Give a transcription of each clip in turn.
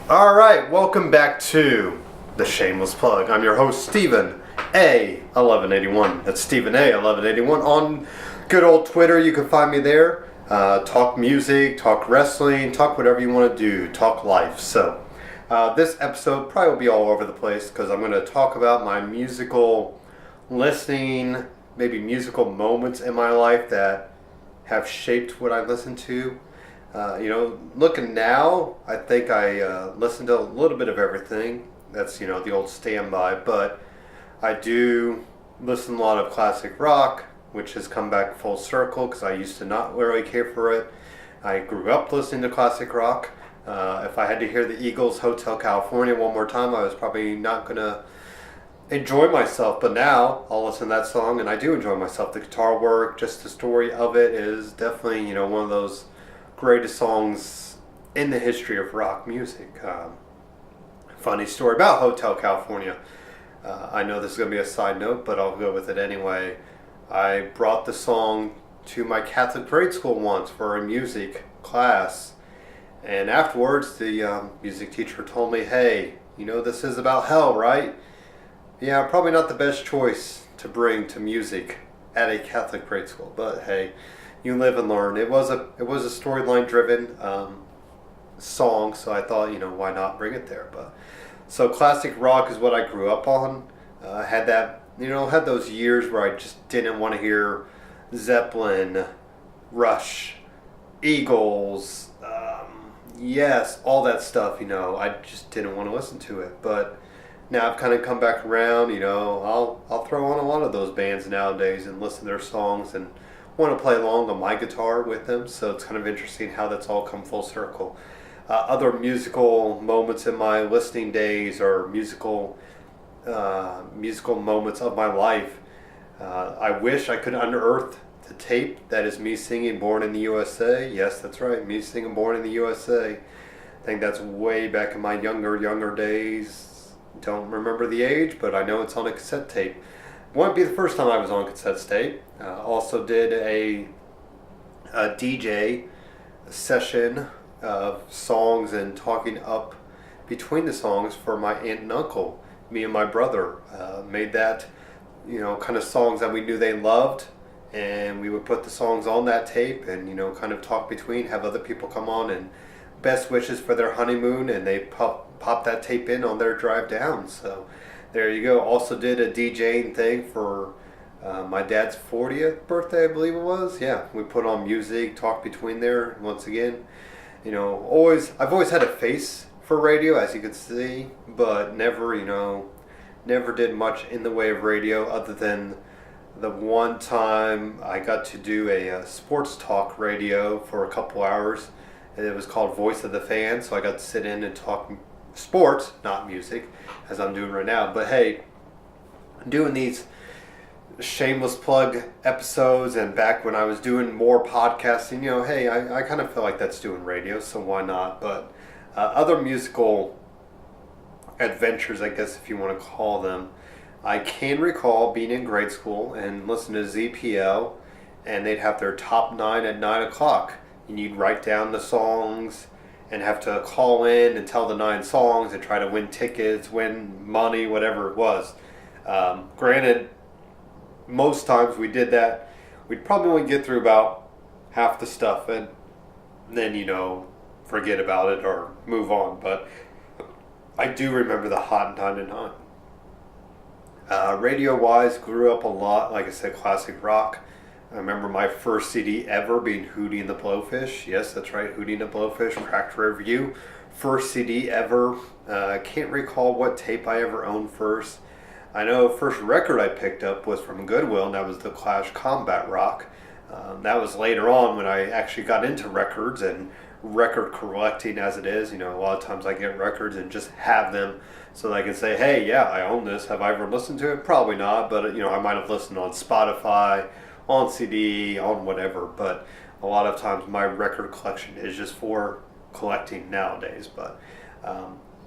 All right, welcome back to the Shameless Plug. I'm your host, Stephen A1181. That's Stephen A1181 on good old Twitter. You can find me there. Talk music, talk wrestling, talk whatever you want to do, talk life. So this episode probably will be all over the place because I'm going to talk about my musical listening, maybe musical moments in my life that have shaped what I listen to. Looking now, I think I listen to a little bit of everything. That's, the old standby. But I do listen to a lot of classic rock, which has come back full circle because I used to not really care for it. I grew up listening to classic rock. If I had to hear the Eagles' Hotel California one more time, I was probably not going to enjoy myself. But now I'll listen to that song and I do enjoy myself. The guitar work, just the story of it is definitely, one of those greatest songs in the history of rock music. Funny story about Hotel California. I know this is going to be a side note, but I'll go with it anyway. I brought the song to my Catholic grade school once for a music class. And afterwards, the music teacher told me, hey, this is about hell, right? Yeah, probably not the best choice to bring to music at a Catholic grade school, but hey, you live and learn. It was a storyline driven song, so I thought, why not bring it there? But so classic rock is what I grew up on. Had that, had those years where I just didn't want to hear Zeppelin, Rush, Eagles, Yes, all that stuff. I just didn't want to listen to it. But now I've kind of come back around. I'll throw on a lot of those bands nowadays and listen to their songs and want to play along on my guitar with them, so it's kind of interesting how that's all come full circle. Other musical moments in my listening days or musical moments of my life. I wish I could unearth the tape that is me singing Born in the USA. Yes, that's right, me singing Born in the USA. I think that's way back in my younger days. Don't remember the age, but I know it's on a cassette tape. Won't be the first time I was on cassette tape. Also did a DJ session of songs and talking up between the songs for my aunt and uncle. Me and my brother made that, kind of songs that we knew they loved, and we would put the songs on that tape and, kind of talk between, have other people come on and best wishes for their honeymoon, and they pop that tape in on their drive down. So there you go. Also did a DJing thing for my dad's 40th birthday, I believe it was. Yeah, we put on music, talk between there. Once again, I've always had a face for radio, as you can see, but never did much in the way of radio other than the one time I got to do a sports talk radio for a couple hours. It was called Voice of the Fan, so I got to sit in and talk sports, not music, as I'm doing right now. But hey, doing these Shameless Plug episodes, and back when I was doing more podcasting, hey, I kind of feel like that's doing radio, so why not? But other musical adventures, I guess if you want to call them, I can recall being in grade school and listening to ZPL, and they'd have their top 9 at 9 o'clock, and you'd write down the songs and have to call in and tell the 9 songs and try to win tickets, win money, whatever it was. Granted, most times we did that, we'd probably only get through about half the stuff and then, forget about it or move on. But I do remember the Hot 99. Radio-wise, grew up a lot, like I said, classic rock. I remember my first CD ever being Hootie and the Blowfish. Yes, that's right, Hootie and the Blowfish, Cracked Rear View. First CD ever. Can't recall what tape I ever owned first. I know the first record I picked up was from Goodwill, and that was the Clash Combat Rock. That was later on when I actually got into records and record collecting as it is. A lot of times I get records and just have them so that I can say, hey, yeah, I own this. Have I ever listened to it? Probably not, but I might have listened on Spotify, on CD, on whatever. But a lot of times my record collection is just for collecting nowadays. But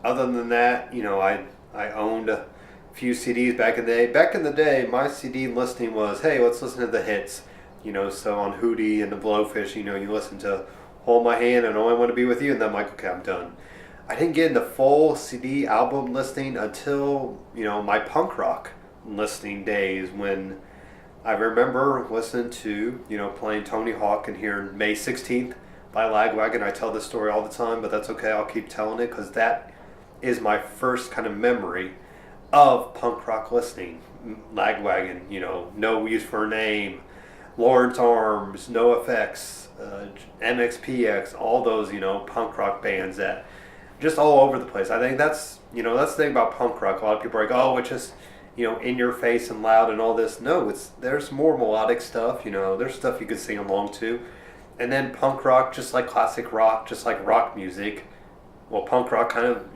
other than that, I owned a few CDs back in the day. Back in the day, my CD listening was, hey, let's listen to the hits. So on Hootie and the Blowfish, you listen to Hold My Hand and I Only Want to Be With You, and then I'm like, okay, I'm done. I didn't get into full CD album listening until, my punk rock listening days, when I remember listening to, playing Tony Hawk and hearing May 16th by Lagwagon. I tell this story all the time, but that's okay. I'll keep telling it because that is my first kind of memory of punk rock listening. Lagwagon, No Use for a Name, Lawrence Arms, NoFX, MXPX, all those, punk rock bands that just all over the place. I think that's the thing about punk rock. A lot of people are like, oh, it's just, in your face and loud and all this. No, there's more melodic stuff, there's stuff you could sing along to. And then punk rock, just like classic rock, just like rock music, well, punk rock kind of,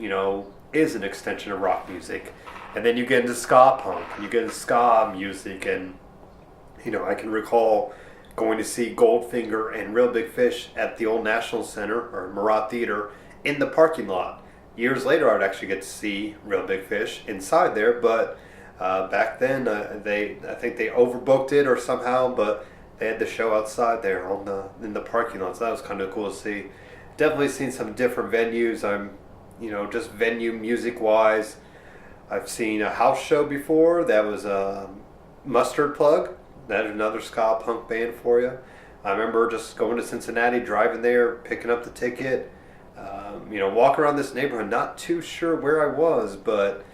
is an extension of rock music. And then you get into ska punk, you get into ska music, and, I can recall going to see Goldfinger and Real Big Fish at the old National Center, or Murat Theater, in the parking lot. Years later, I would actually get to see Real Big Fish inside there, but back then, I think they overbooked it or somehow, but they had the show outside there in the parking lot, so that was kind of cool to see. Definitely seen some different venues. Just venue music wise. I've seen a house show before. That was Mustard Plug. That is another ska punk band for you. I remember just going to Cincinnati, driving there, picking up the ticket. Walk around this neighborhood, not too sure where I was, but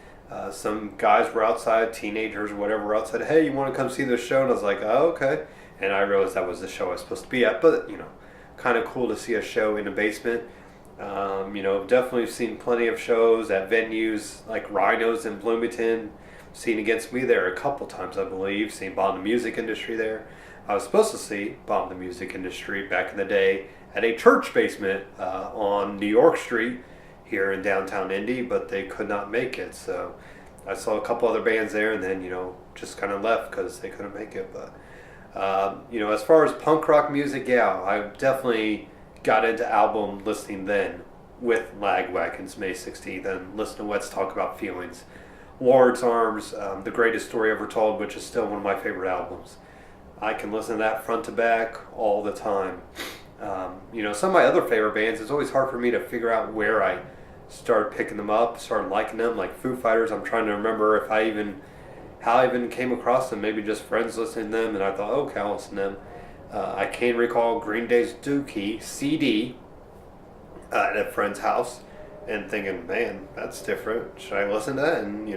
some guys were outside, teenagers or whatever, were outside. Hey, you want to come see the show? And I was like, oh, okay. And I realized that was the show I was supposed to be at. But, kind of cool to see a show in a basement. Definitely seen plenty of shows at venues like Rhinos in Bloomington. Seen Against Me there a couple times, I believe. Seen Bomb the Music Industry there. I was supposed to see Bomb the Music Industry back in the day at a church basement on New York Street here in downtown Indy, but they could not make it. So I saw a couple other bands there, and then, just kind of left because they couldn't make it. But, as far as punk rock music, yeah, I definitely got into album listening then with Lagwagon's May 16th and listen to Let's Talk About Feelings. Lawrence Arms, The Greatest Story Ever Told, which is still one of my favorite albums. I can listen to that front to back all the time. Some of my other favorite bands, it's always hard for me to figure out where I started picking them up, started liking them, like Foo Fighters. I'm trying to remember how I even came across them, maybe just friends listening to them, and I thought, okay, I'll listen to them. I can recall Green Day's Dookie CD at a friend's house and thinking, man, that's different. Should I listen to that? And,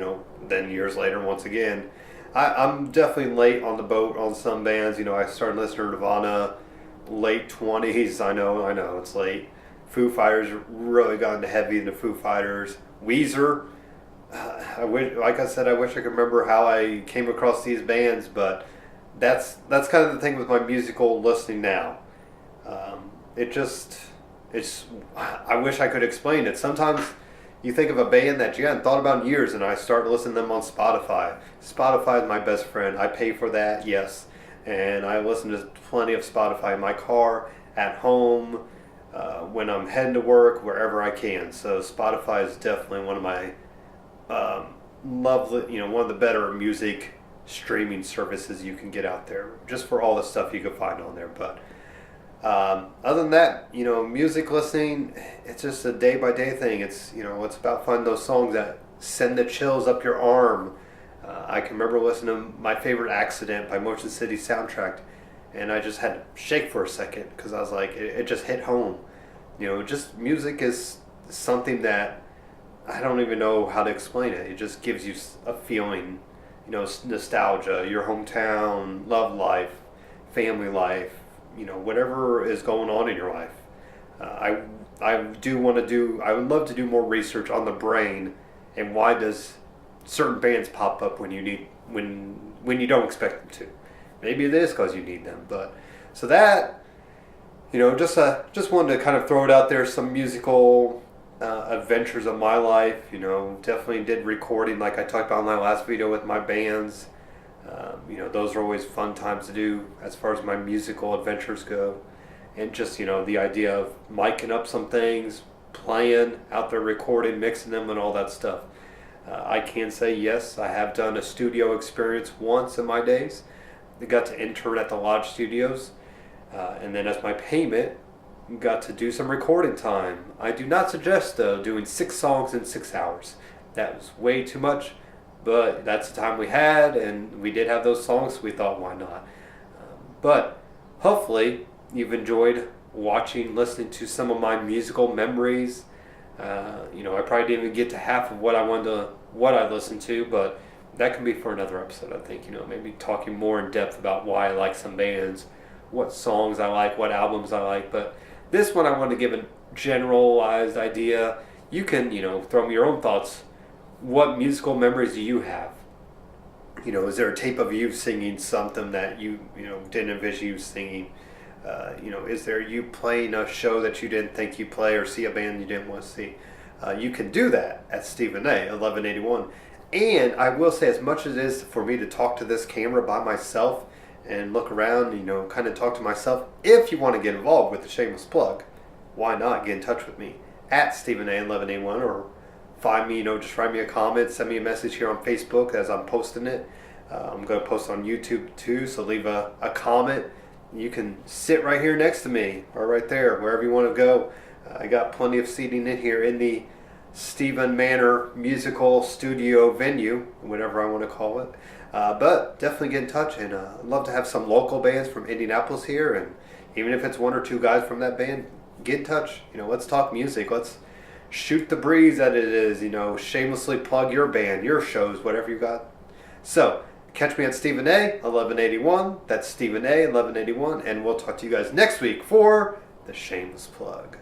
then years later, once again, I'm definitely late on the boat on some bands. I started listening to Nirvana late 20s. I know, it's late. Foo Fighters really got into heavy into Foo Fighters. Weezer. I wish I could remember how I came across these bands, but that's kind of the thing with my musical listening now. I wish I could explain it. Sometimes you think of a band that you hadn't thought about in years, and I start listening to them on Spotify. Spotify is my best friend. I pay for that, yes, and I listen to plenty of Spotify in my car, at home, when I'm heading to work, wherever I can. So Spotify is definitely one of my one of the better music streaming services you can get out there, just for all the stuff you can find on there. But other than that, music listening, it's just a day by day thing. It's it's about finding those songs that send the chills up your arm. I can remember listening to my favorite Accident by Motion City Soundtrack, and I just had to shake for a second because I was like, it just hit home. Just music is something that I don't even know how to explain it. It just gives you a feeling, nostalgia, your hometown, love life, family life, whatever is going on in your life. I would love to do more research on the brain and why does certain bands pop up when you don't expect them to. Maybe it is because you need them, but so that, just wanted to kind of throw it out there, some musical adventures of my life. Definitely did recording like I talked about in my last video with my bands. Those are always fun times to do as far as my musical adventures go. And just, the idea of miking up some things, playing out there, recording, mixing them and all that stuff. I can say yes, I have done a studio experience once in my days. I got to intern at the Lodge Studios. And then as my payment, got to do some recording time. I do not suggest, though, doing 6 songs in 6 hours. That was way too much, but that's the time we had, and we did have those songs, so we thought, why not? But hopefully you've enjoyed watching, listening to some of my musical memories. I probably didn't even get to half of what I listened to, but that can be for another episode, I think. Maybe talking more in depth about why I like some bands, what songs I like, what albums I like. But this one I want to give a generalized idea. You can, throw me your own thoughts. What musical memories do you have? Is there a tape of you singing something that you didn't envision you singing? Is there you playing a show that you didn't think you'd play, or see a band you didn't want to see? You can do that at Stephen A. 1181. And I will say, as much as it is for me to talk to this camera by myself and look around, kind of talk to myself, if you want to get involved with the Shameless Plug, why not get in touch with me at Stephen A. 1181, or find me, just write me a comment, send me a message here on Facebook as I'm posting it. I'm going to post on YouTube too, so leave a comment. You can sit right here next to me, or right there, wherever you want to go. I got plenty of seating in here in the Stephen Manor musical studio venue, whatever I want to call it. But definitely get in touch, and I'd love to have some local bands from Indianapolis here, and even if it's 1 or 2 guys from that band, get in touch. Let's talk music. Let's shoot the breeze that it is. Shamelessly plug your band, your shows, whatever you got. So catch me at Stephen A. 1181. That's Stephen A. 1181, and we'll talk to you guys next week for the Shameless Plug.